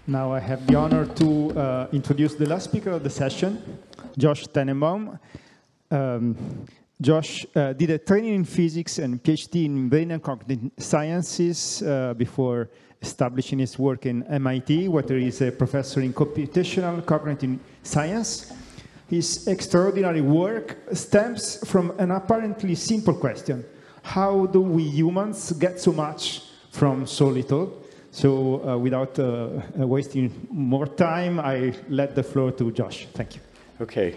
Now I have the honor to introduce the last speaker of the session, Josh Tenenbaum. Josh did a training in physics and PhD in brain and cognitive sciences before establishing his work in MIT, where he is a professor in computational cognitive science. His extraordinary work stems from an apparently simple question: how do we humans get so much from so little? So without wasting more time, I let the floor to Josh. Thank you. Okay.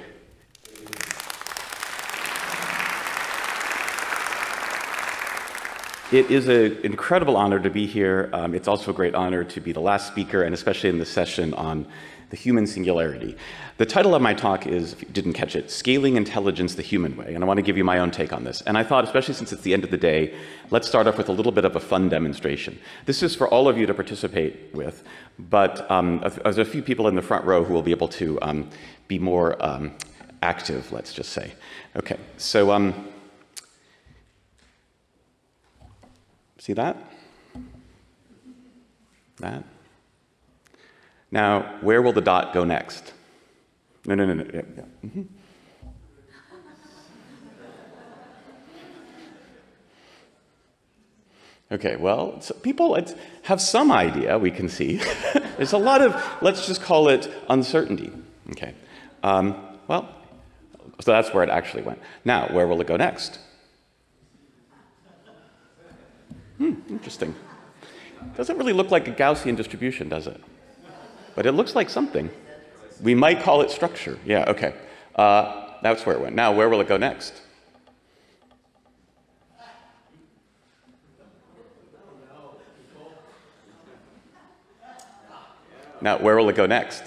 It is an incredible honor to be here. It's also a great honor to be the last speaker, and especially in this session on the human singularity. The title of my talk is, if you didn't catch it, Scaling Intelligence the Human Way, and I want to give you my own take on this. And I thought, especially since it's the end of the day, let's start off with a little bit of a fun demonstration. This is for all of you to participate with, but there's a few people in the front row who will be able to be more active, let's just say. Okay, so see that? That? Now, where will the dot go next? No. Yeah. Mm-hmm. Okay, well, so people have some idea, we can see. There's a lot of, let's just call it uncertainty. Okay. Well, so that's where it actually went. Now, where will it go next? Interesting. Doesn't really look like a Gaussian distribution, does it? But it looks like something. We might call it structure. Yeah, okay. That's where it went. Now, where will it go next? Now, where will it go next?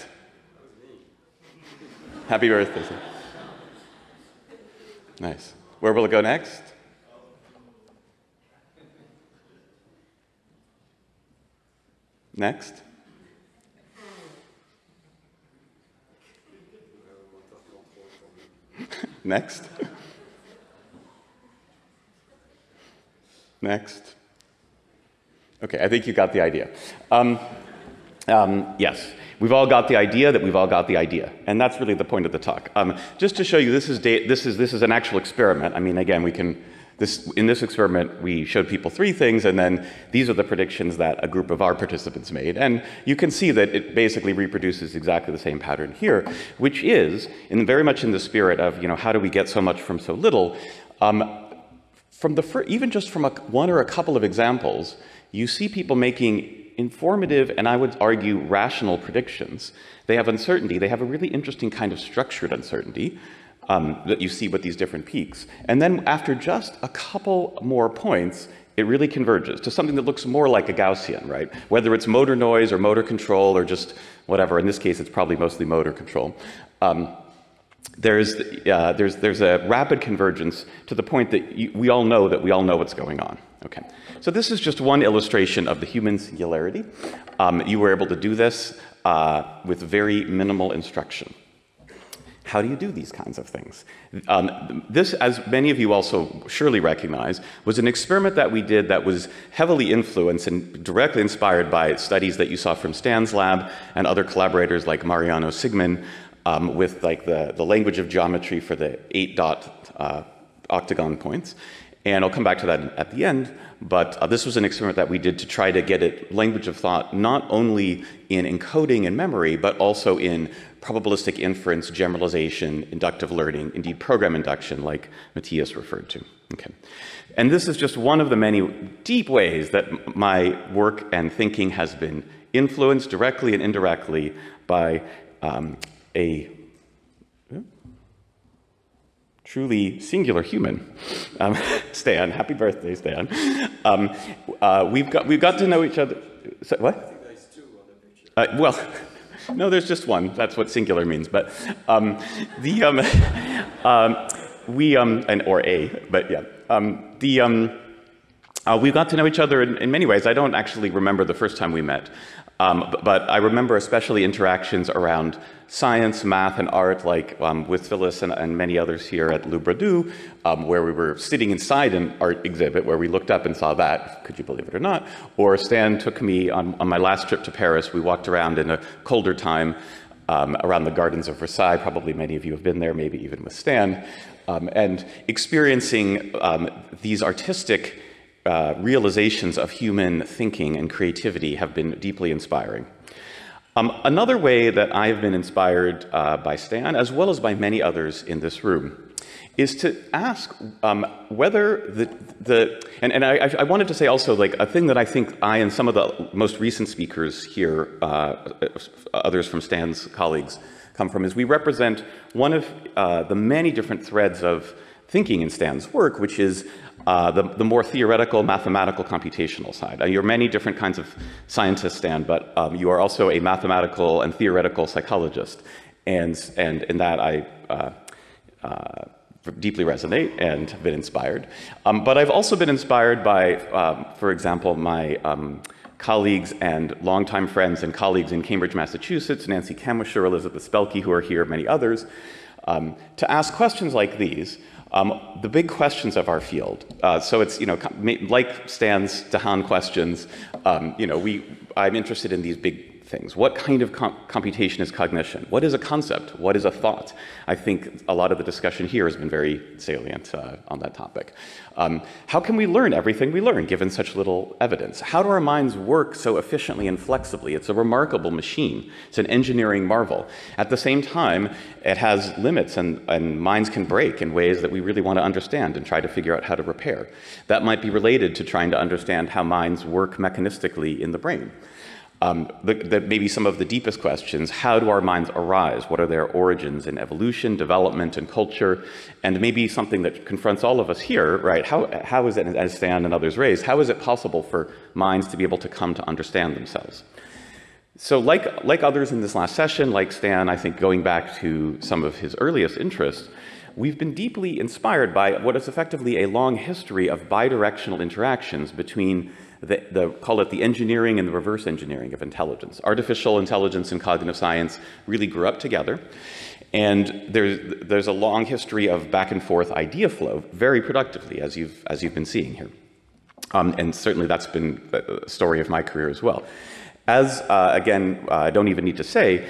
Happy birthday. Nice. Where will it go next? Next. Next. Next. Okay, I think you got the idea. Yes, we've all got the idea that we've all got the idea, and that's really the point of the talk. Just to show you, this is an actual experiment. I mean, again, we can. In this experiment, we showed people 3 things, and then these are the predictions that a group of our participants made. And you can see that it basically reproduces exactly the same pattern here, which is very much in the spirit of, how do we get so much from so little? Even just from one or a couple of examples, you see people making informative, and I would argue rational predictions. They have uncertainty. They have a really interesting kind of structured uncertainty. That you see with these different peaks. And then after just a couple more points, it really converges to something that looks more like a Gaussian, right? Whether it's motor noise or motor control or just whatever. In this case, it's probably mostly motor control. There's a rapid convergence to the point that we all know what's going on. Okay, so this is just one illustration of the human singularity. You were able to do this with very minimal instruction. How do you do these kinds of things? This, as many of you also surely recognize, was an experiment that we did that was heavily influenced and directly inspired by studies that you saw from Stan's lab and other collaborators like Mariano Sigman with like the language of geometry for the 8-dot octagon points. And I'll come back to that at the end, but this was an experiment that we did to try to get a language of thought not only in encoding and memory, but also in probabilistic inference, generalization, inductive learning, indeed program induction, like Matthias referred to. Okay. And this is just one of the many deep ways that my work and thinking has been influenced directly and indirectly by a truly singular human. Stan, happy birthday, Stan. We've got to know each other. So, what? I think there's 2 on the picture. Well, no, there's just one. That's what singular means. But or a, but yeah. We got to know each other in many ways. I don't actually remember the first time we met. But I remember especially interactions around science, math, and art, like with Phyllis and many others here at Le Bradou, where we were sitting inside an art exhibit where we looked up and saw that, could you believe it or not? Or Stan took me on my last trip to Paris. We walked around in a colder time around the gardens of Versailles. Probably many of you have been there, maybe even with Stan, and experiencing these artistic realizations of human thinking and creativity have been deeply inspiring. Another way that I've been inspired by Stan, as well as by many others in this room, is to ask whether and I wanted to say also, like, a thing that I think I and some of the most recent speakers here, others from Stan's colleagues, come from, is we represent one of the many different threads of thinking in Stan's work, which is the more theoretical, mathematical, computational side. You're many different kinds of scientists, Stan, but you are also a mathematical and theoretical psychologist. And in that I deeply resonate and have been inspired. But I've also been inspired by, for example, my colleagues and longtime friends and colleagues in Cambridge, Massachusetts, Nancy Kamwisher, Elizabeth Spelke, who are here, many others, to ask questions like these. The big questions of our field. So it's, like Stan's Dehaene questions, I'm interested in these big things. What kind of computation is cognition? What is a concept? What is a thought? I think a lot of the discussion here has been very salient on that topic. How can we learn everything we learn given such little evidence? How do our minds work so efficiently and flexibly? It's a remarkable machine. It's an engineering marvel. At the same time, it has limits and minds can break in ways that we really want to understand and try to figure out how to repair. That might be related to trying to understand how minds work mechanistically in the brain. Maybe some of the deepest questions: how do our minds arise? What are their origins in evolution, development, and culture? And maybe something that confronts all of us here, right? How is it, as Stan and others raised, how is it possible for minds to be able to come to understand themselves? So like others in this last session, like Stan, I think going back to some of his earliest interests, we've been deeply inspired by what is effectively a long history of bidirectional interactions between call it the engineering and the reverse engineering of intelligence. Artificial intelligence and cognitive science really grew up together. And there's a long history of back and forth idea flow very productively, as you've been seeing here. And certainly that's been the story of my career as well. As, again, I don't even need to say,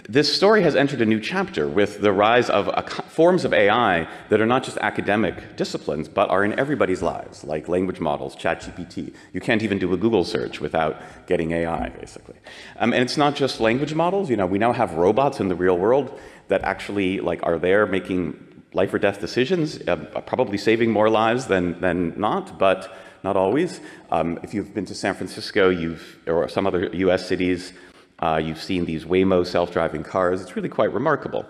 this story has entered a new chapter with the rise of forms of AI that are not just academic disciplines, but are in everybody's lives, like language models, ChatGPT. You can't even do a Google search without getting AI, basically. And it's not just language models. We now have robots in the real world that actually are there making life or death decisions, probably saving more lives than not, but not always. If you've been to San Francisco, or some other US cities, you've seen these Waymo self-driving cars. It's really quite remarkable.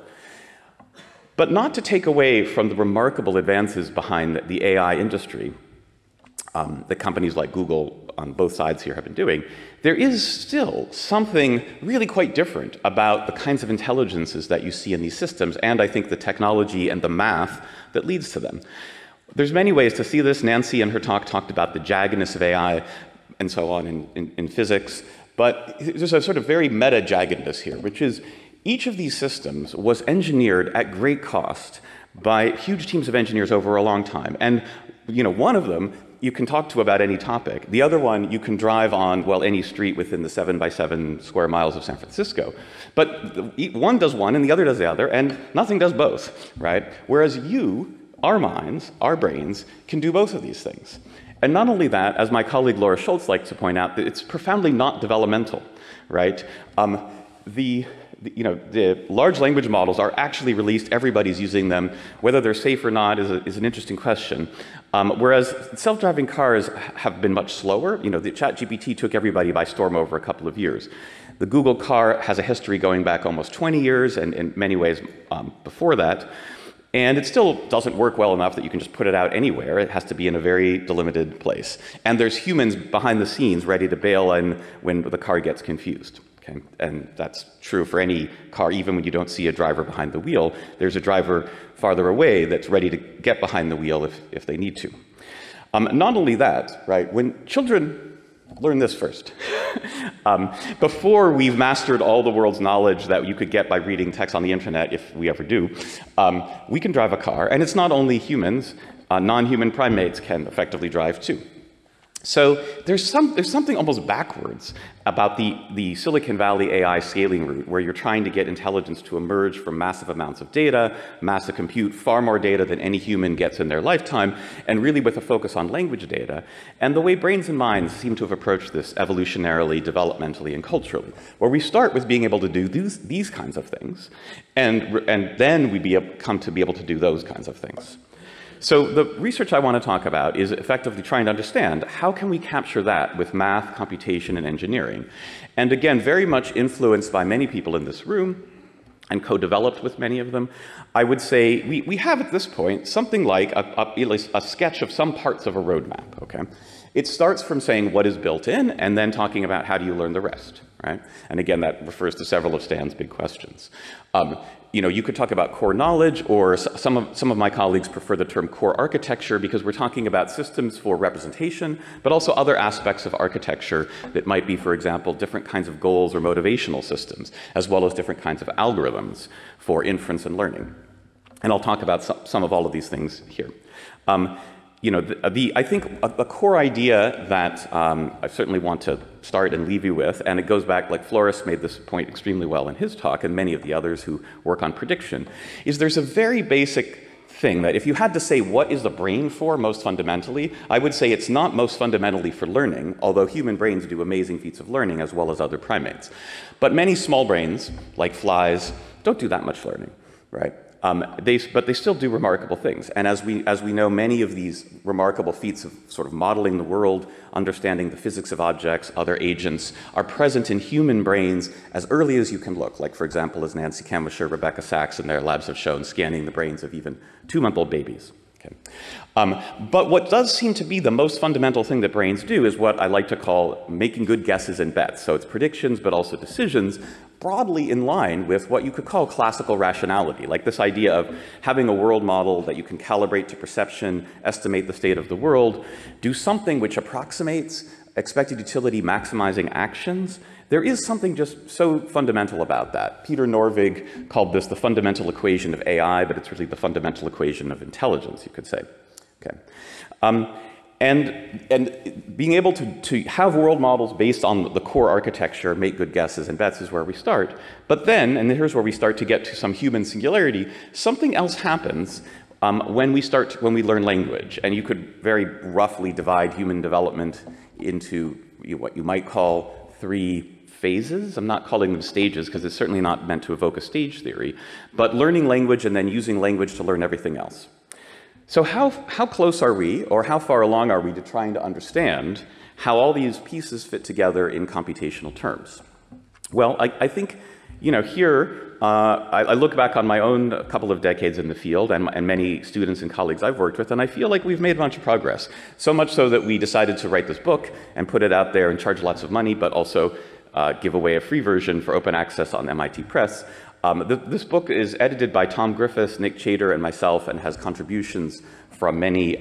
But not to take away from the remarkable advances behind the AI industry that companies like Google on both sides here have been doing, there is still something really quite different about the kinds of intelligences that you see in these systems, and I think the technology and the math that leads to them. There's many ways to see this. Nancy in her talk talked about the jaggedness of AI and so on in physics. But there's a sort of very meta jaggedness here, which is each of these systems was engineered at great cost by huge teams of engineers over a long time. And one of them you can talk to about any topic. The other one you can drive on, well, any street within the 7 by 7 square miles of San Francisco. But one does one and the other does the other, and nothing does both, right? Whereas our minds, our brains, can do both of these things. And not only that, as my colleague Laura Schultz likes to point out, it's profoundly not developmental, right? The large language models are actually released, everybody's using them. Whether they're safe or not is an interesting question. Whereas self-driving cars have been much slower. The ChatGPT took everybody by storm over a couple of years. The Google car has a history going back almost 20 years, and in many ways before that. And it still doesn't work well enough that you can just put it out anywhere. It has to be in a very delimited place. And there's humans behind the scenes ready to bail in when the car gets confused. Okay? And that's true for any car, even when you don't see a driver behind the wheel. There's a driver farther away that's ready to get behind the wheel if they need to. Not only that, right? When children learn this first, Before we've mastered all the world's knowledge that you could get by reading text on the internet, if we ever do, we can drive a car. And it's not only humans, non-human primates can effectively drive too. So there's something almost backwards about the Silicon Valley AI scaling route, where you're trying to get intelligence to emerge from massive amounts of data, massive compute, far more data than any human gets in their lifetime, and really with a focus on language data. And the way brains and minds seem to have approached this evolutionarily, developmentally, and culturally, where we start with being able to do these kinds of things, and then we come to be able to do those kinds of things. So the research I want to talk about is effectively trying to understand how can we capture that with math, computation, and engineering. And again, very much influenced by many people in this room and co-developed with many of them, I would say we have at this point something like a sketch of some parts of a roadmap, okay? It starts from saying what is built in and then talking about how do you learn the rest, right? And again, that refers to several of Stan's big questions. You know, you could talk about core knowledge, or some of my colleagues prefer the term core architecture, because we're talking about systems for representation, but also other aspects of architecture that might be, for example, different kinds of goals or motivational systems, as well as different kinds of algorithms for inference and learning. And I'll talk about some of all of these things here. You know, I think a core idea that I certainly want to start and leave you with, and it goes back, like Flores made this point extremely well in his talk, and many of the others who work on prediction, is there's a very basic thing that if you had to say what is the brain for most fundamentally, I would say it's not most fundamentally for learning, although human brains do amazing feats of learning as well as other primates. But many small brains, like flies, don't do that much learning, right? But they still do remarkable things. And as we know, many of these remarkable feats of sort of modeling the world, understanding the physics of objects, other agents, are present in human brains as early as you can look. Like, for example, as Nancy Kamwisher, Rebecca Sachs in their labs have shown, scanning the brains of even 2-month-old babies. Okay. But what does seem to be the most fundamental thing that brains do is what I like to call making good guesses and bets. So it's predictions, but also decisions, broadly in line with what you could call classical rationality, like this idea of having a world model that you can calibrate to perception, estimate the state of the world, do something which approximates expected utility maximizing actions. There is something just so fundamental about that. Peter Norvig called this the fundamental equation of AI, but it's really the fundamental equation of intelligence, you could say. Okay. And being able to have world models based on the core architecture, make good guesses and bets, is where we start. But then, and here's where we start to get to some human singularity, something else happens when we learn language. And you could very roughly divide human development into what you might call 3 phases. I'm not calling them stages, because it's certainly not meant to evoke a stage theory, but learning language and then using language to learn everything else. So how close are we, or how far along are we to trying to understand how all these pieces fit together in computational terms? Well, I think, you know, here, I look back on my own couple of decades in the field and many students and colleagues I've worked with, and I feel like we've made a bunch of progress. So much so that we decided to write this book and put it out there and charge lots of money, but also give away a free version for open access on MIT Press. This book is edited by Tom Griffiths, Nick Chater, and myself, and has contributions from many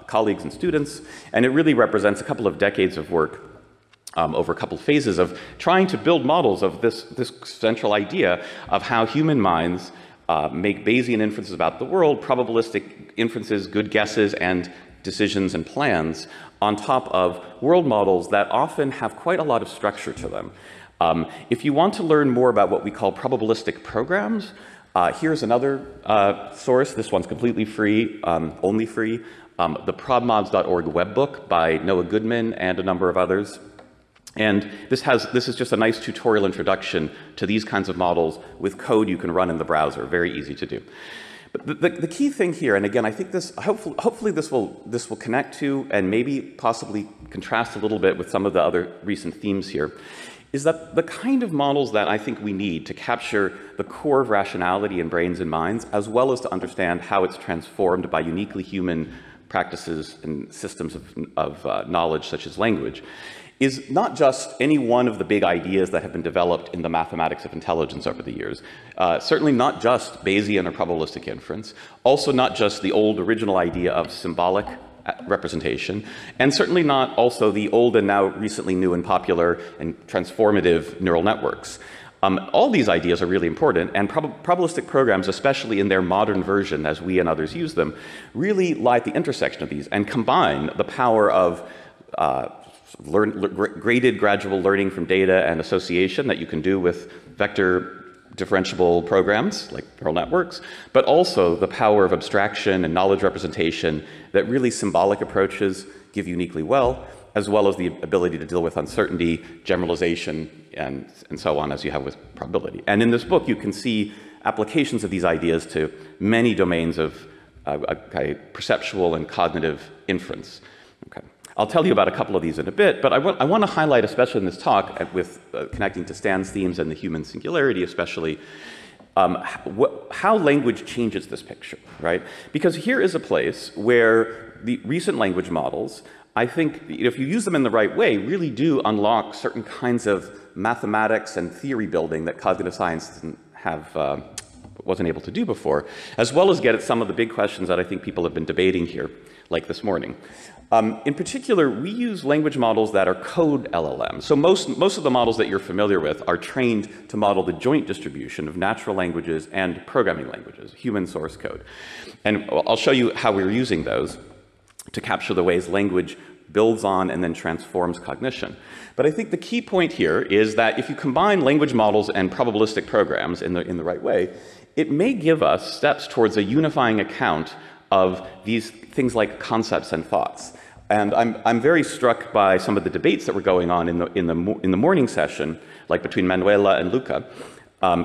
colleagues and students. And it really represents a couple of decades of work over a couple of phases of trying to build models of this central idea of how human minds make Bayesian inferences about the world, probabilistic inferences, good guesses, and decisions and plans on top of world models that often have quite a lot of structure to them. If you want to learn more about what we call probabilistic programs, here's another source. This one's completely free, only free. The probmods.org webbook by Noah Goodman and a number of others. And this is just a nice tutorial introduction to these kinds of models with code you can run in the browser. Very easy to do. But the key thing here, and again, I think this, hopefully this will connect to and maybe possibly contrast a little bit with some of the other recent themes here, is that the kind of models that I think we need to capture the core of rationality in brains and minds, as well as to understand how it's transformed by uniquely human practices and systems of knowledge, such as language, is not just any one of the big ideas that have been developed in the mathematics of intelligence over the years. Certainly not just Bayesian or probabilistic inference. Also not just the old original idea of symbolic representation, and certainly not also the old and now recently new and popular and transformative neural networks. All these ideas are really important, and probabilistic programs, especially in their modern version as we and others use them, really lie at the intersection of these and combine the power of graded gradual learning from data and association that you can do with vector differentiable programs like neural networks, but also the power of abstraction and knowledge representation that really symbolic approaches give uniquely well as the ability to deal with uncertainty, generalization, and so on, as you have with probability. And in this book, you can see applications of these ideas to many domains of perceptual and cognitive inference. Okay. I'll tell you about a couple of these in a bit, but I want to highlight, especially in this talk, with connecting to Stan's themes and the human singularity especially, how language changes this picture, right? Because here is a place where the recent language models, I think, if you use them in the right way, really do unlock certain kinds of mathematics and theory building that cognitive science wasn't able to do before, as well as get at some of the big questions that I think people have been debating here, like this morning. In particular, we use language models that are code LLMs. So most of the models that you're familiar with are trained to model the joint distribution of natural languages and programming languages, human source code. And I'll show you how we're using those to capture the ways language builds on and then transforms cognition. But I think the key point here is that if you combine language models and probabilistic programs in the right way, it may give us steps towards a unifying account of these things like concepts and thoughts. And I'm very struck by some of the debates that were going on in the morning session, like between Manuela and Luca,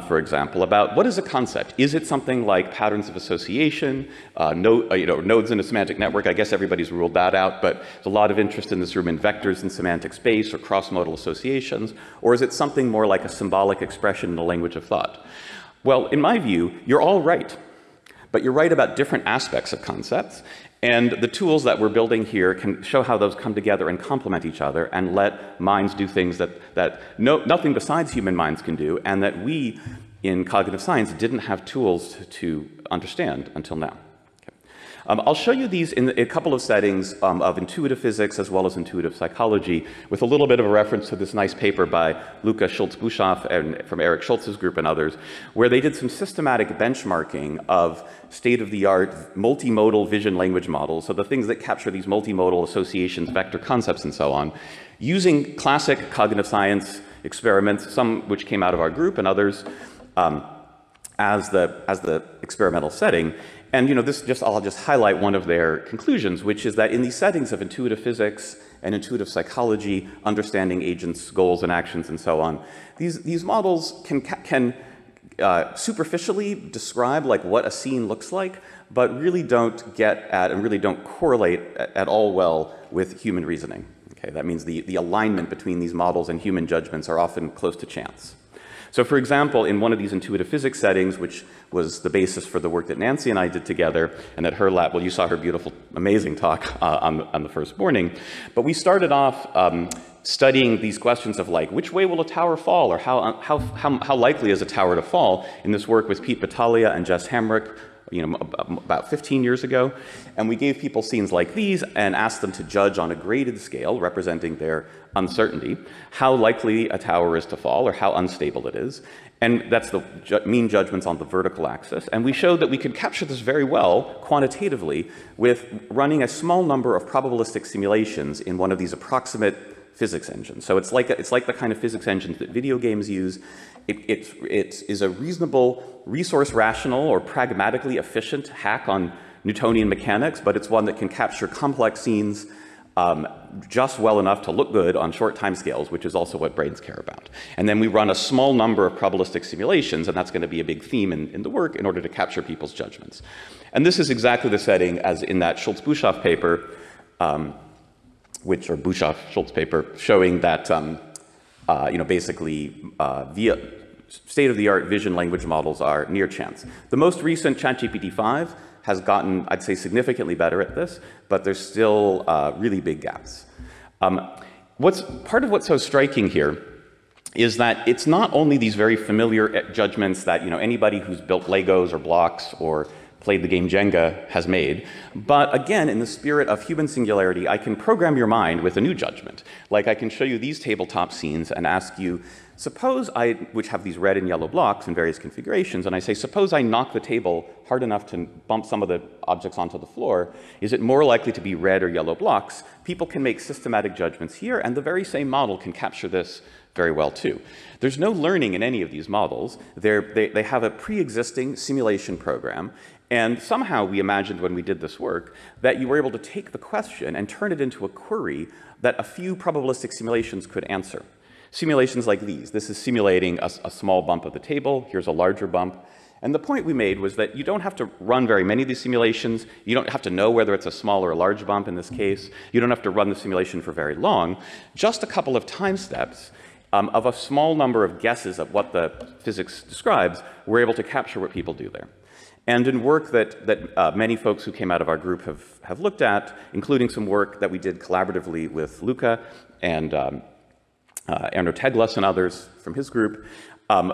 for example, about what is a concept? Is it something like patterns of association, nodes in a semantic network? I guess everybody's ruled that out, but there's a lot of interest in this room in vectors in semantic space or cross-modal associations. Or is it something more like a symbolic expression in the language of thought? Well, in my view, you're all right. But you're right about different aspects of concepts, and the tools that we're building here can show how those come together and complement each other and let minds do things that nothing besides human minds can do, and that we in cognitive science didn't have tools to understand until now. I'll show you these in a couple of settings of intuitive physics as well as intuitive psychology, with a little bit of a reference to this nice paper by Luca Schultz-Buschoff and from Eric Schultz's group and others, where they did some systematic benchmarking of state-of-the-art multimodal vision language models, so the things that capture these multimodal associations, vector concepts, and so on, using classic cognitive science experiments, some which came out of our group and others as the experimental setting. And I'll just highlight one of their conclusions, which is that in these settings of intuitive physics and intuitive psychology, understanding agents, goals, and actions, and so on, these models can superficially describe like what a scene looks like, but really don't get at and really don't correlate at all well with human reasoning. Okay, that means the alignment between these models and human judgments are often close to chance. So for example, in one of these intuitive physics settings, which was the basis for the work that Nancy and I did together, and at her lab, well, you saw her beautiful, amazing talk on the first morning, but we started off studying these questions of like, which way will a tower fall, or how likely is a tower to fall, in this work with Pete Battaglia and Jess Hamrick, about 15 years ago. And we gave people scenes like these and asked them to judge on a graded scale representing their uncertainty how likely a tower is to fall or how unstable it is. And that's the mean judgments on the vertical axis. And we showed that we could capture this very well quantitatively with running a small number of probabilistic simulations in one of these approximate physics engines. So it's like the kind of physics engines that video games use. It is a reasonable, resource rational or pragmatically efficient hack on Newtonian mechanics, but it's one that can capture complex scenes just well enough to look good on short time scales, which is also what brains care about. And then we run a small number of probabilistic simulations, and that's going to be a big theme in the work in order to capture people's judgments. And this is exactly the setting as in that Schultz-Buschoff paper, or Buschoff-Schultz paper, showing that basically via state-of-the-art vision language models are near chance. The most recent ChatGPT-5 has gotten, I'd say, significantly better at this, but there's still really big gaps. Part of what's so striking here is that it's not only these very familiar judgments that anybody who's built Legos or blocks or played the game Jenga has made. But again, in the spirit of human singularity, I can program your mind with a new judgment. Like I can show you these tabletop scenes and ask you, suppose which have these red and yellow blocks in various configurations, and I say, suppose I knock the table hard enough to bump some of the objects onto the floor, is it more likely to be red or yellow blocks? People can make systematic judgments here, and the very same model can capture this very well too. There's no learning in any of these models. They have a pre-existing simulation program, and somehow we imagined when we did this work that you were able to take the question and turn it into a query that a few probabilistic simulations could answer. Simulations like these. This is simulating a small bump of the table. Here's a larger bump. And the point we made was that you don't have to run very many of these simulations. You don't have to know whether it's a small or a large bump in this case. You don't have to run the simulation for very long. Just a couple of time steps of a small number of guesses of what the physics describes, we're able to capture what people do there. And in work that many folks who came out of our group have looked at, including some work that we did collaboratively with Luca and Erno Teglas and others from his group,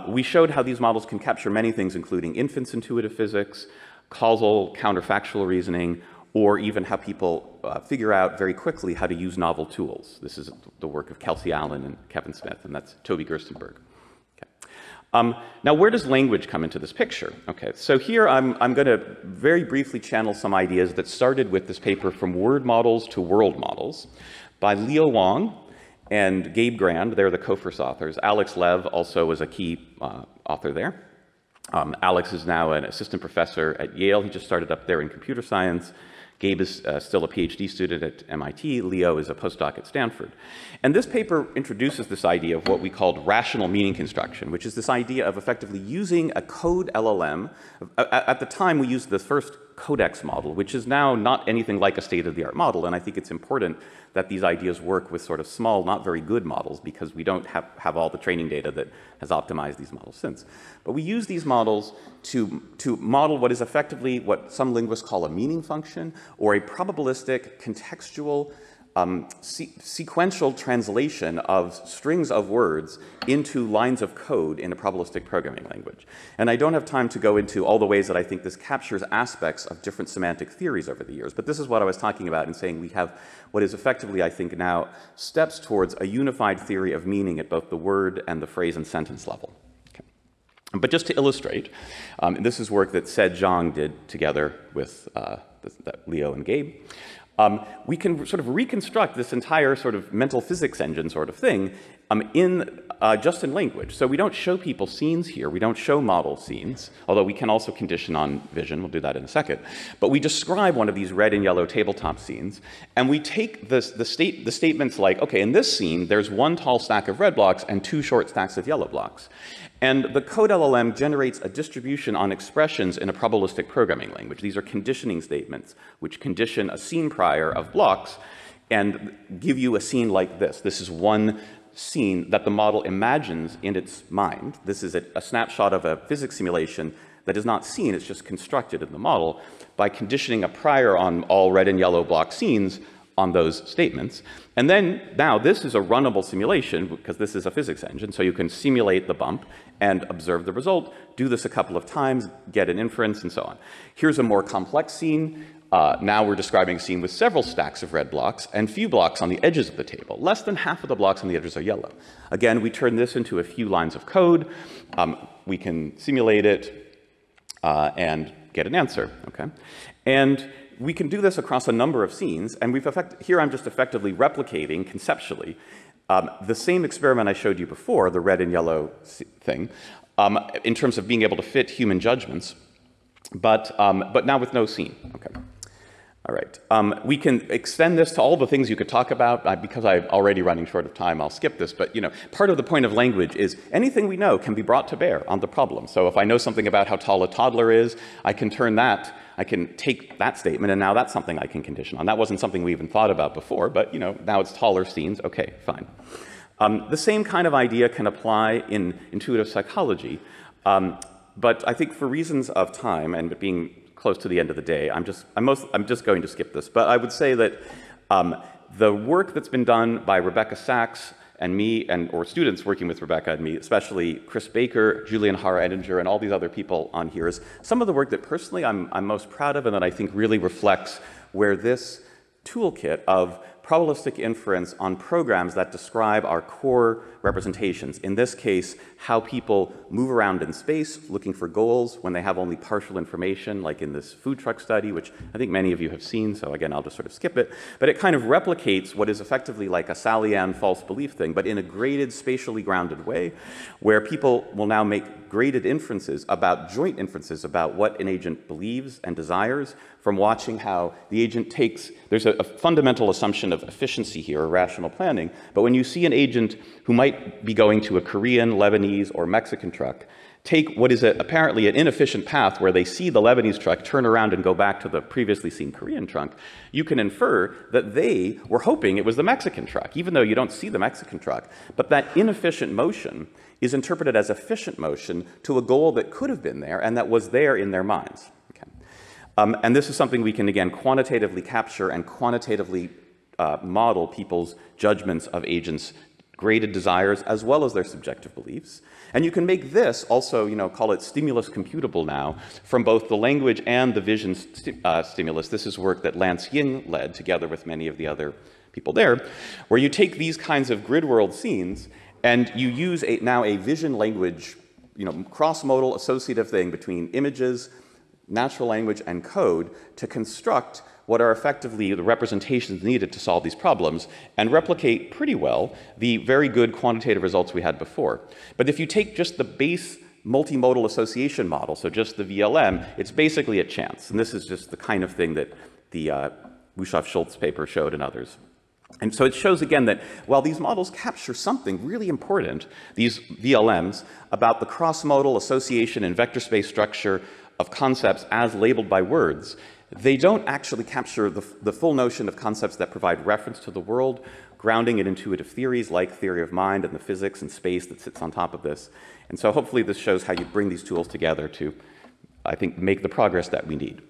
we showed how these models can capture many things, including infants' intuitive physics, causal counterfactual reasoning, or even how people figure out very quickly how to use novel tools. This is the work of Kelsey Allen and Kevin Smith, and that's Toby Gerstenberg. Okay. Now, where does language come into this picture? Okay, so here I'm going to very briefly channel some ideas that started with this paper From Word Models to World Models by Leo Wang and Gabe Grand. They're the co-first authors. Alex Lev also was a key author there. Alex is now an assistant professor at Yale. He just started up there in computer science. Gabe is still a PhD student at MIT. Leo is a postdoc at Stanford. And this paper introduces this idea of what we called rational meaning construction, which is this idea of effectively using a code LLM. At the time, we used the first codex model, which is now not anything like a state-of-the-art model. And I think it's important that these ideas work with sort of small, not very good models, because we don't have all the training data that has optimized these models since. But we use these models to model what is effectively what some linguists call a meaning function, or a probabilistic, contextual, sequential translation of strings of words into lines of code in a probabilistic programming language. And I don't have time to go into all the ways that I think this captures aspects of different semantic theories over the years, but this is what I was talking about in saying we have what is effectively, I think now, steps towards a unified theory of meaning at both the word and the phrase and sentence level. Okay. But just to illustrate, this is work that Said Zhang did together with Leo and Gabe. We can sort of reconstruct this entire sort of mental physics engine sort of thing just in language. So we don't show people scenes here. We don't show model scenes, although we can also condition on vision. We'll do that in a second. But we describe one of these red and yellow tabletop scenes, and we take the statements like, okay, in this scene, there's one tall stack of red blocks and two short stacks of yellow blocks. And the code LLM generates a distribution on expressions in a probabilistic programming language. These are conditioning statements, which condition a scene prior of blocks and give you a scene like this. This is one scene that the model imagines in its mind. This is a snapshot of a physics simulation that is not seen, it's just constructed in the model by conditioning a prior on all red and yellow block scenes on those statements. And then now this is a runnable simulation because this is a physics engine, so you can simulate the bump and observe the result, do this a couple of times, get an inference, and so on. Here's a more complex scene. Now we're describing a scene with several stacks of red blocks and few blocks on the edges of the table. Less than half of the blocks on the edges are yellow. Again, we turn this into a few lines of code. We can simulate it and get an answer, okay? And we can do this across a number of scenes, and here I'm just effectively replicating conceptually the same experiment I showed you before, the red and yellow thing, in terms of being able to fit human judgments, but now with no scene, okay? All right, we can extend this to all the things you could talk about. Because I'm already running short of time, I'll skip this, but part of the point of language is anything we know can be brought to bear on the problem. So if I know something about how tall a toddler is, I can take that statement, and now that's something I can condition on. That wasn't something we even thought about before, but now it's taller scenes, okay, fine. The same kind of idea can apply in intuitive psychology, but I think for reasons of time and being close to the end of the day, I'm just going to skip this. But I would say that the work that's been done by Rebecca Sachs and me, or students working with Rebecca and me, especially Chris Baker, Julian Hara-Edinger, and all these other people on here, is some of the work that personally I'm most proud of and that I think really reflects where this toolkit of probabilistic inference on programs that describe our core representations. In this case, how people move around in space looking for goals when they have only partial information, like in this food truck study, which I think many of you have seen, so again, I'll just sort of skip it. But it kind of replicates what is effectively like a Salian false belief thing, but in a graded, spatially grounded way, where people will now make graded inferences about, joint inferences about what an agent believes and desires from watching how the agent takes, there's a fundamental assumption of efficiency here, or rational planning, but when you see an agent who might be going to a Korean, Lebanese, or Mexican truck, take what is apparently an inefficient path where they see the Lebanese truck, turn around and go back to the previously seen Korean truck, you can infer that they were hoping it was the Mexican truck, even though you don't see the Mexican truck. But that inefficient motion is interpreted as efficient motion to a goal that could have been there and that was there in their minds. Okay. And this is something we can, again, quantitatively capture and quantitatively model people's judgments of agents' graded desires as well as their subjective beliefs. And you can make this also, call it stimulus computable now from both the language and the vision stimulus. This is work that Lance Ying led together with many of the other people there, where you take these kinds of grid world scenes and you use now a vision language, cross-modal associative thing between images, natural language, and code to construct what are effectively the representations needed to solve these problems and replicate pretty well the very good quantitative results we had before. But if you take just the base multimodal association model, so just the VLM, it's basically a chance. And this is just the kind of thing that the Wuschow-Schultz paper showed and others. And so it shows again that while these models capture something really important, these VLMs, about the cross-modal association and vector space structure of concepts as labeled by words, they don't actually capture the full notion of concepts that provide reference to the world, grounding in intuitive theories like theory of mind and the physics and space that sits on top of this. And so hopefully this shows how you bring these tools together to, I think, make the progress that we need.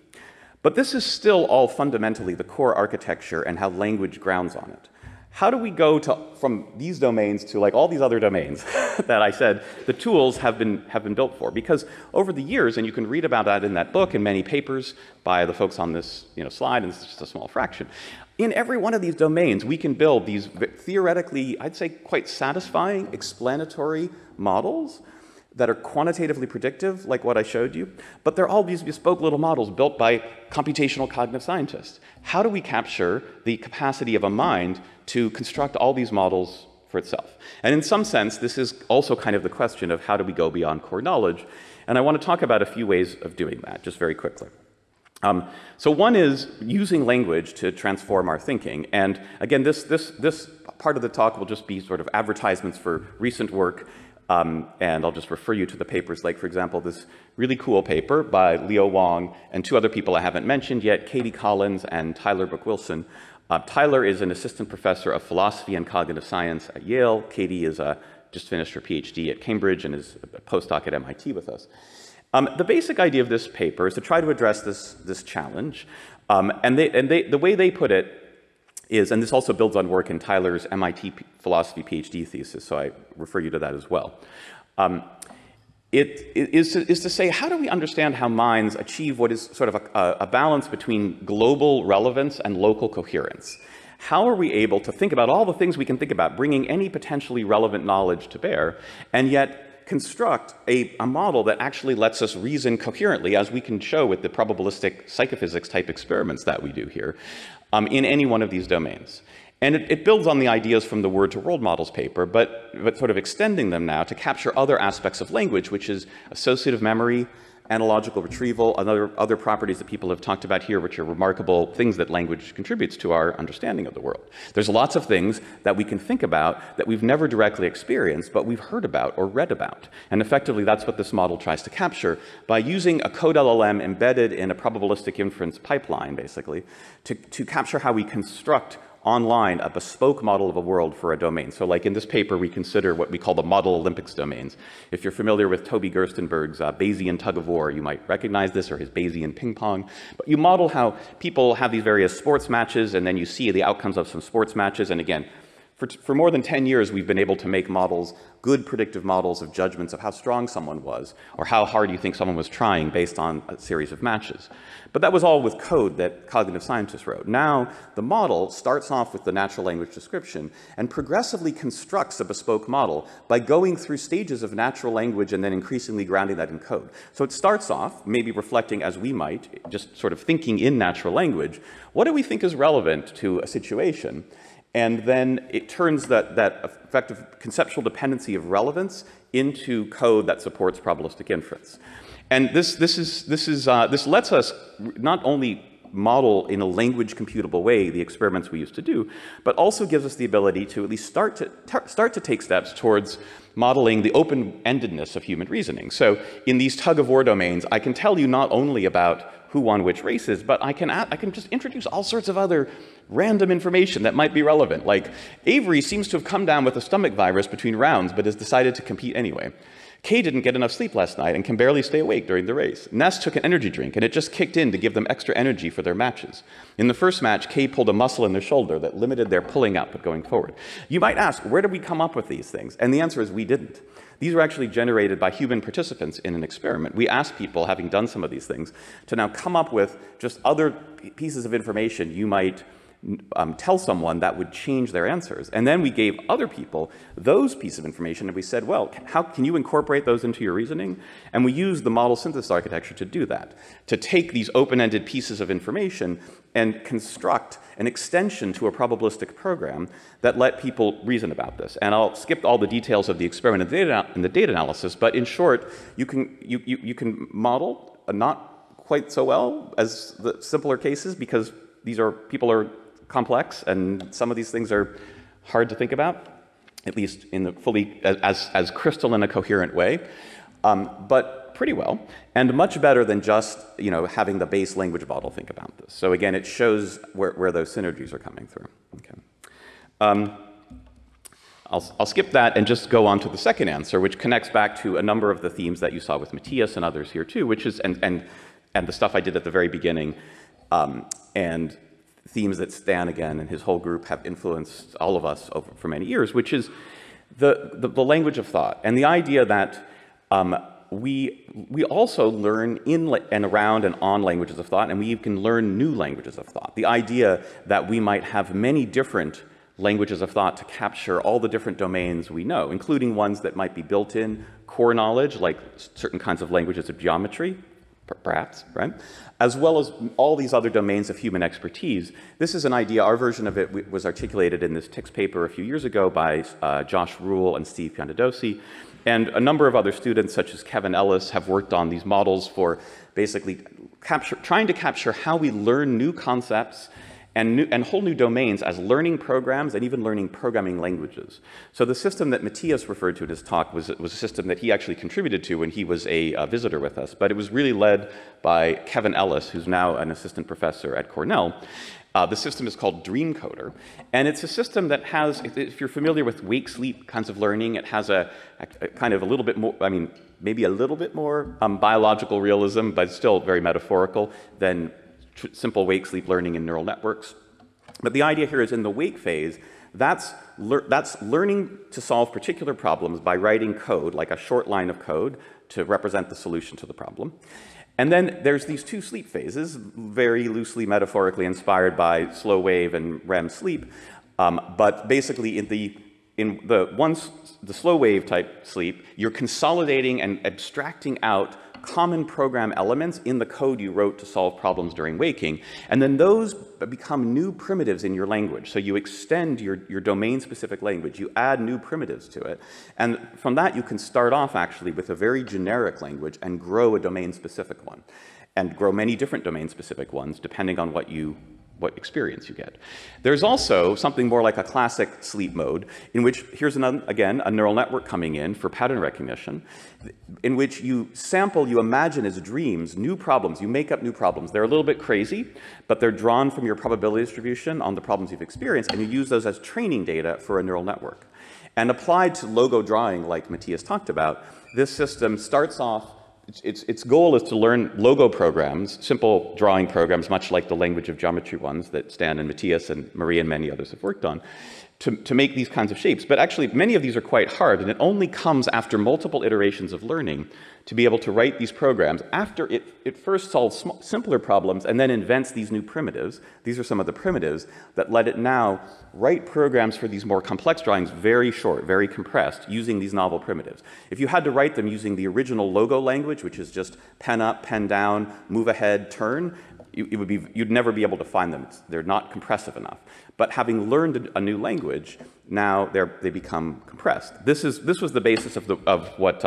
But this is still all fundamentally the core architecture and how language grounds on it. How do we go from these domains to like all these other domains that I said the tools have been built for? Because over the years, and you can read about that in that book and many papers by the folks on this slide, and this is just a small fraction, in every one of these domains, we can build these theoretically, I'd say, quite satisfying explanatory models that are quantitatively predictive, like what I showed you, but they're all these bespoke little models built by computational cognitive scientists. How do we capture the capacity of a mind to construct all these models for itself? And in some sense, this is also kind of the question of how do we go beyond core knowledge? And I want to talk about a few ways of doing that, just very quickly. So one is using language to transform our thinking. And again, this part of the talk will just be sort of advertisements for recent work. And I'll just refer you to the papers, like, for example, this really cool paper by Leo Wong and two other people I haven't mentioned yet, Katie Collins and Tyler Brooke-Wilson. Tyler is an assistant professor of philosophy and cognitive science at Yale. Katie is just finished her PhD at Cambridge and is a postdoc at MIT with us. The basic idea of this paper is to try to address this challenge. And the way they put it is, and this also builds on work in Tyler's MIT philosophy PhD thesis, so I refer you to that as well. It is to say, how do we understand how minds achieve what is sort of a balance between global relevance and local coherence? How are we able to think about all the things we can think about, bringing any potentially relevant knowledge to bear, and yet construct a model that actually lets us reason coherently, as we can show with the probabilistic psychophysics type experiments that we do here, in any one of these domains. And it builds on the ideas from the Word to World Models paper, but sort of extending them now to capture other aspects of language, which is associative memory, analogical retrieval, other properties that people have talked about here, which are remarkable things that language contributes to our understanding of the world. There's lots of things that we can think about that we've never directly experienced, but we've heard about or read about. And effectively, that's what this model tries to capture by using a code LLM embedded in a probabilistic inference pipeline, basically, to capture how we construct online a bespoke model of a world for a domain. So like in this paper, we consider what we call the model Olympics domains. If you're familiar with Toby Gerstenberg's Bayesian tug of war, you might recognize this, or his Bayesian ping pong. But you model how people have these various sports matches, and then you see the outcomes of some sports matches. And again, For more than 10 years, we've been able to make models, good predictive models of judgments of how strong someone was, or how hard you think someone was trying based on a series of matches. But that was all with code that cognitive scientists wrote. Now, the model starts off with the natural language description and progressively constructs a bespoke model by going through stages of natural language and then increasingly grounding that in code. So it starts off, maybe reflecting as we might, just sort of thinking in natural language, what do we think is relevant to a situation? And then it turns that effective conceptual dependency of relevance into code that supports probabilistic inference. And this lets us not only model in a language computable way the experiments we used to do, but also gives us the ability to at least start to take steps towards modeling the open-endedness of human reasoning. So in these tug-of-war domains, I can tell you not only about who won which races, but I can just introduce all sorts of other random information that might be relevant. Like, Avery seems to have come down with a stomach virus between rounds, but has decided to compete anyway. Kay didn't get enough sleep last night and can barely stay awake during the race. Ness took an energy drink, and it just kicked in to give them extra energy for their matches. In the first match, Kay pulled a muscle in their shoulder that limited their pulling output going forward. You might ask, where did we come up with these things? And the answer is we didn't. These were actually generated by human participants in an experiment. We asked people, having done some of these things, to now come up with just other pieces of information you might tell someone that would change their answers. And then we gave other people those pieces of information, and we said, well, how can you incorporate those into your reasoning? And we used the model synthesis architecture to do that, to take these open-ended pieces of information and construct an extension to a probabilistic program that let people reason about this. And I'll skip all the details of the experiment and the data analysis, but in short, you can model not quite so well as the simpler cases, because people are complex, and some of these things are hard to think about, at least in the fully as crystalline a coherent way, but pretty well, and much better than just having the base language model think about this. So again, it shows where those synergies are coming through. Okay. I'll skip that and just go on to the second answer, which connects back to a number of the themes that you saw with Matthias and others here too, which is and the stuff I did at the very beginning, and themes that Stan, again, and his whole group have influenced all of us for many years, which is the language of thought, and the idea that we also learn in and around and on languages of thought, and we can learn new languages of thought. The idea that we might have many different languages of thought to capture all the different domains we know, including ones that might be built-in core knowledge, like certain kinds of languages of geometry, perhaps, right? As well as all these other domains of human expertise. This is an idea, our version of it was articulated in this text paper a few years ago by Josh Rule and Steve Piantadosi, and a number of other students, such as Kevin Ellis, have worked on these models for basically trying to capture how we learn new concepts and whole new domains as learning programs and even learning programming languages. So the system that Matthias referred to in his talk was a system that he actually contributed to when he was a visitor with us, but it was really led by Kevin Ellis, who's now an assistant professor at Cornell. The system is called Dreamcoder, and it's a system that has, if you're familiar with wake-sleep kinds of learning, it has a kind of a little bit more, I mean, maybe a little bit more biological realism, but still very metaphorical than simple wake-sleep learning in neural networks. But the idea here is in the wake phase, that's learning to solve particular problems by writing code, like a short line of code, to represent the solution to the problem. And then there's these two sleep phases, very loosely metaphorically inspired by slow wave and REM sleep, but basically in the slow wave type sleep, you're consolidating and abstracting out common program elements in the code you wrote to solve problems during waking, and then those become new primitives in your language. So you extend your domain-specific language, you add new primitives to it, and from that you can start off actually with a very generic language and grow a domain-specific one, and grow many different domain-specific ones depending on what experience you get. There's also something more like a classic sleep mode, in which, here's again, a neural network coming in for pattern recognition, in which you imagine as dreams, new problems, you make up new problems. They're a little bit crazy, but they're drawn from your probability distribution on the problems you've experienced, and you use those as training data for a neural network. And applied to logo drawing, like Matthias talked about, this system starts off, its goal is to learn logo programs, simple drawing programs, much like the language of geometry ones that Stan and Matthias and Marie and many others have worked on. to make these kinds of shapes. But actually, many of these are quite hard, and it only comes after multiple iterations of learning to be able to write these programs after it first solves simpler problems and then invents these new primitives. These are some of the primitives that let it now write programs for these more complex drawings very short, very compressed, using these novel primitives. If you had to write them using the original logo language, which is just pen up, pen down, move ahead, turn, you'd never be able to find them. They're not compressive enough. But having learned a new language, now they become compressed. This was the basis of what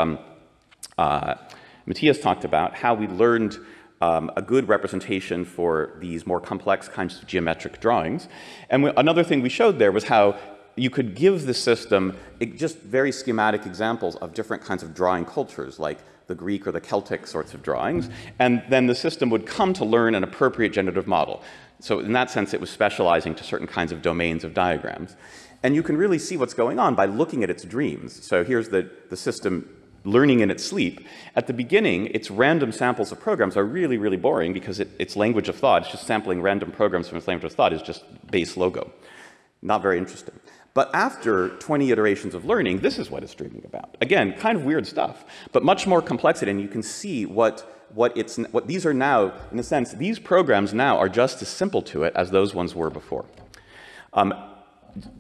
Matthias talked about, how we learned a good representation for these more complex kinds of geometric drawings. And another thing we showed there was how you could give the system just very schematic examples of different kinds of drawing cultures, like the Greek or the Celtic sorts of drawings, and then the system would come to learn an appropriate generative model. So in that sense, it was specializing to certain kinds of domains of diagrams. And you can really see what's going on by looking at its dreams. So here's the system learning in its sleep. At the beginning, its random samples of programs are really, really boring because its language of thought, it's just sampling random programs from its language of thought, is just base logo. Not very interesting. But after 20 iterations of learning, this is what it's dreaming about. Again, kind of weird stuff, but much more complexity, and you can see what these are now, in a sense, these programs now are just as simple to it as those ones were before.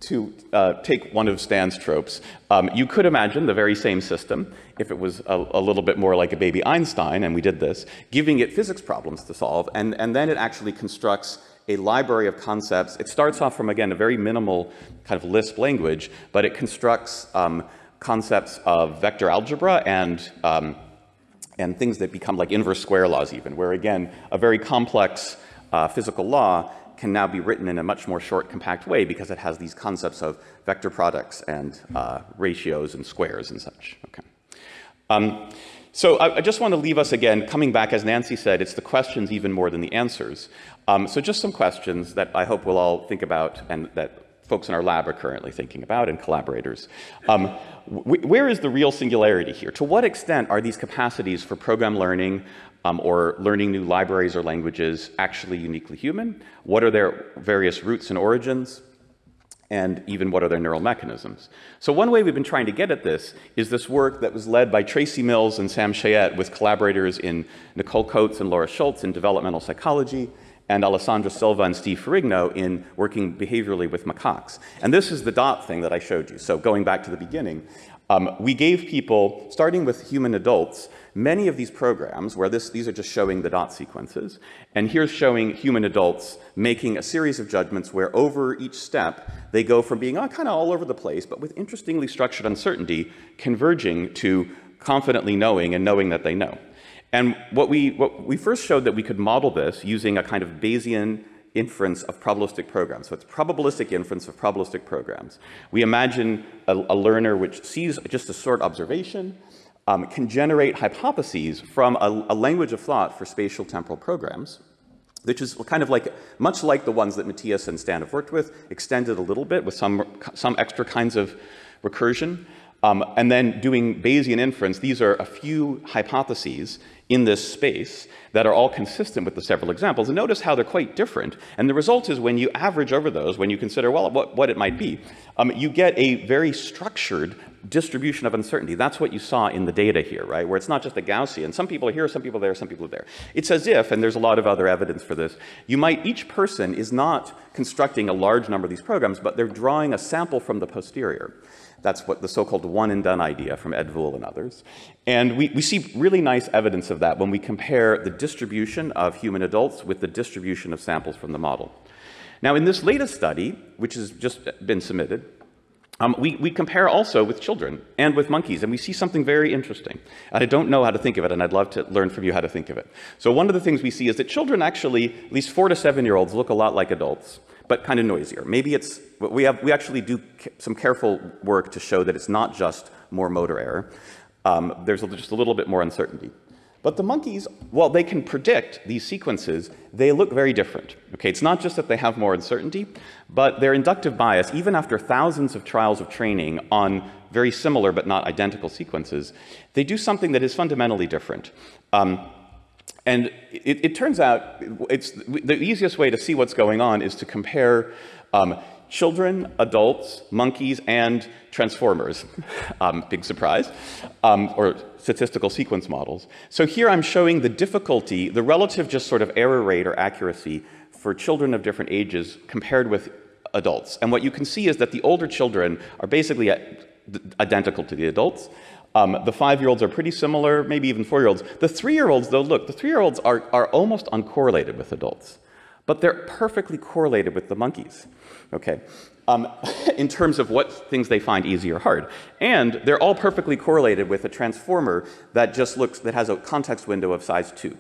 To take one of Stan's tropes, you could imagine the very same system, if it was a little bit more like a baby Einstein, and we did this, giving it physics problems to solve, and then it actually constructs a library of concepts. It starts off from, again, a very minimal kind of Lisp language, but it constructs concepts of vector algebra and things that become like inverse square laws even, where, again, a very complex physical law can now be written in a much more short, compact way because it has these concepts of vector products and ratios and squares and such. Okay. So I just want to leave us again, coming back, as Nancy said, it's the questions even more than the answers. So just some questions that I hope we'll all think about and that folks in our lab are currently thinking about, and collaborators. Where is the real singularity here? To what extent are these capacities for program learning or learning new libraries or languages actually uniquely human? What are their various roots and origins? And even what are their neural mechanisms? So one way we've been trying to get at this is this work that was led by Tracy Mills and Sam Chayette with collaborators in Nicole Coates and Laura Schultz in developmental psychology, and Alessandra Silva and Steve Ferrigno in working behaviorally with macaques. And this is the dot thing that I showed you. So going back to the beginning, we gave people, starting with human adults, many of these programs where these are just showing the dot sequences, and here's showing human adults making a series of judgments where over each step they go from being kind of all over the place, but with interestingly structured uncertainty, converging to confidently knowing and knowing that they know. And what we first showed that we could model this using a kind of Bayesian inference of probabilistic programs. So it's probabilistic inference of probabilistic programs. We imagine a learner which sees just a short observation, can generate hypotheses from a language of thought for spatial temporal programs, which is kind of like, much like the ones that Matthias and Stan have worked with, extended a little bit with some extra kinds of recursion. And then doing Bayesian inference, these are a few hypotheses in this space that are all consistent with the several examples. And notice how they're quite different. And the result is when you average over those, when you consider, well, what it might be, you get a very structured distribution of uncertainty. That's what you saw in the data here, right? Where it's not just a Gaussian. Some people are here, some people are there, some people are there. It's as if, and there's a lot of other evidence for this, each person is not constructing a large number of these programs, but they're drawing a sample from the posterior. That's what the so-called one and done idea from Ed Vool and others. And we see really nice evidence of that when we compare the distribution of human adults with the distribution of samples from the model. Now, in this latest study, which has just been submitted, we compare also with children and with monkeys, and we see something very interesting. And I don't know how to think of it, and I'd love to learn from you how to think of it. So one of the things we see is that children actually, at least 4 to 7-year-olds, look a lot like adults, but kind of noisier. Maybe it's, we actually do some careful work to show that it's not just more motor error. There's just a little bit more uncertainty. But the monkeys, while they can predict these sequences, they look very different. Okay, it's not just that they have more uncertainty, but their inductive bias, even after thousands of trials of training on very similar but not identical sequences, they do something that is fundamentally different. And it turns out the easiest way to see what's going on is to compare children, adults, monkeys, and transformers. Big surprise. Or statistical sequence models. So here I'm showing the difficulty, the relative just sort of error rate or accuracy for children of different ages compared with adults. And what you can see is that the older children are basically identical to the adults. The 5-year-olds are pretty similar, maybe even 4-year-olds. The 3-year-olds, though, look, the 3-year-olds are almost uncorrelated with adults, but they're perfectly correlated with the monkeys, okay, in terms of what things they find easy or hard. And they're all perfectly correlated with a transformer that that has a context window of size 2.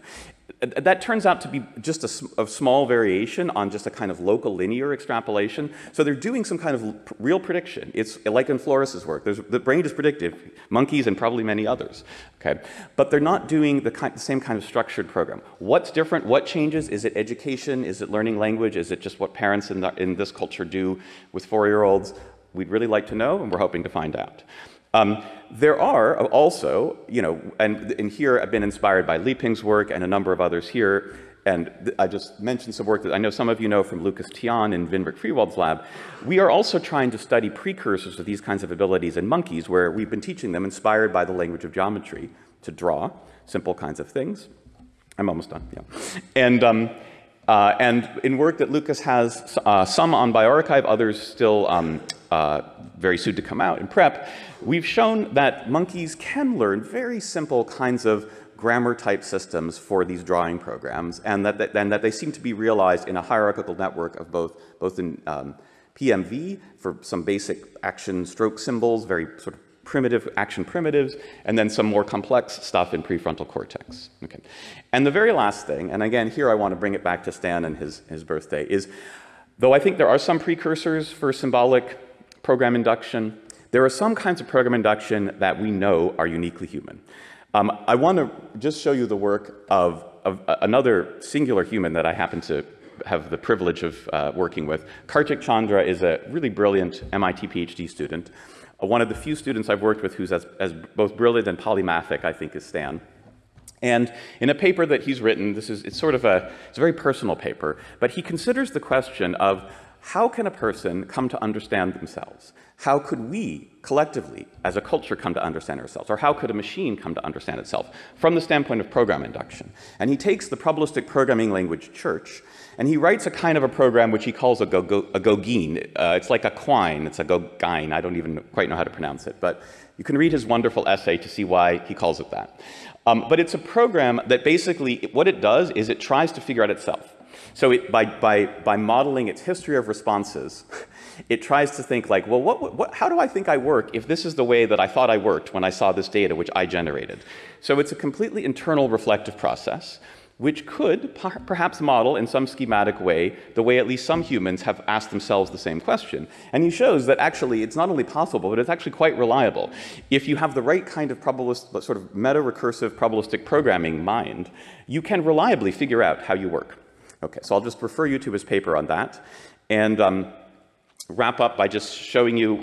That turns out to be just a small variation on just a kind of local linear extrapolation. So they're doing some kind of real prediction. It's like in Floris's work. The brain is predictive, monkeys and probably many others. Okay? But they're not doing the same kind of structured program. What's different? What changes? Is it education? Is it learning language? Is it just what parents in this culture do with 4-year-olds? We'd really like to know, and we're hoping to find out. There are also, and here I've been inspired by Liping's work and a number of others here, and I just mentioned some work that I know some of you know from Lucas Tian in Winberg Friewald's lab. We are also trying to study precursors of these kinds of abilities in monkeys, where we've been teaching them, inspired by the language of geometry, to draw simple kinds of things. I'm almost done, yeah. And in work that Lucas has, some on bioarchive, others still very soon to come out in prep, we've shown that monkeys can learn very simple kinds of grammar-type systems for these drawing programs, and that they seem to be realized in a hierarchical network of both in PMV for some basic action stroke symbols, very sort of primitive action primitives, and then some more complex stuff in prefrontal cortex. Okay. And the very last thing, and again, here I want to bring it back to Stan and his birthday, is though I think there are some precursors for symbolic program induction, there are some kinds of program induction that we know are uniquely human. I want to just show you the work of another singular human that I happen to have the privilege of working with. Kartik Chandra is a really brilliant MIT PhD student. One of the few students I've worked with who's as both brilliant and polymathic, I think, is Stan. And in a paper that he's written, it's a very personal paper, but he considers the question of how can a person come to understand themselves? How could we, collectively, as a culture, come to understand ourselves? Or how could a machine come to understand itself from the standpoint of program induction? And he takes the probabilistic programming language Church, and he writes a kind of a program which he calls a gogine. It's like a quine. It's a gogine. I don't even quite know how to pronounce it. But you can read his wonderful essay to see why he calls it that. But it's a program that basically, what it does is it tries to figure out itself. So by modeling its history of responses, it tries to think like, well, how do I think I work if this is the way that I thought I worked when I saw this data which I generated? So it's a completely internal reflective process, which could perhaps model in some schematic way the way at least some humans have asked themselves the same question. And he shows that actually it's not only possible, but it's actually quite reliable. If you have the right kind of sort of meta-recursive probabilistic programming mind, you can reliably figure out how you work. Okay, so I'll just refer you to his paper on that, and wrap up by just showing you,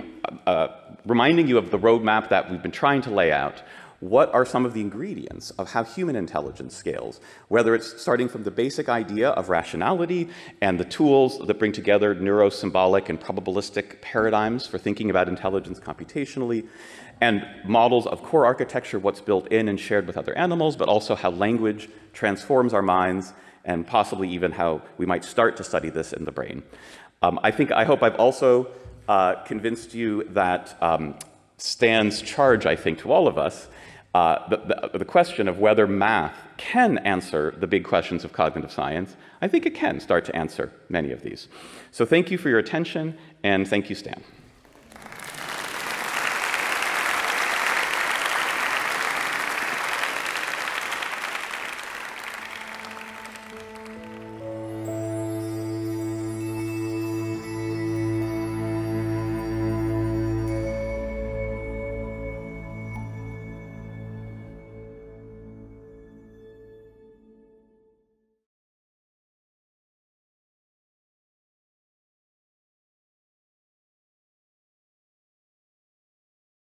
reminding you of the roadmap that we've been trying to lay out. What are some of the ingredients of how human intelligence scales? Whether it's starting from the basic idea of rationality and the tools that bring together neurosymbolic and probabilistic paradigms for thinking about intelligence computationally, and models of core architecture, what's built in and shared with other animals, but also how language transforms our minds, and possibly even how we might start to study this in the brain. I hope I've also convinced you that Stan's charge, I think, to all of us, the question of whether math can answer the big questions of cognitive science, I think it can start to answer many of these. So thank you for your attention, and thank you, Stan.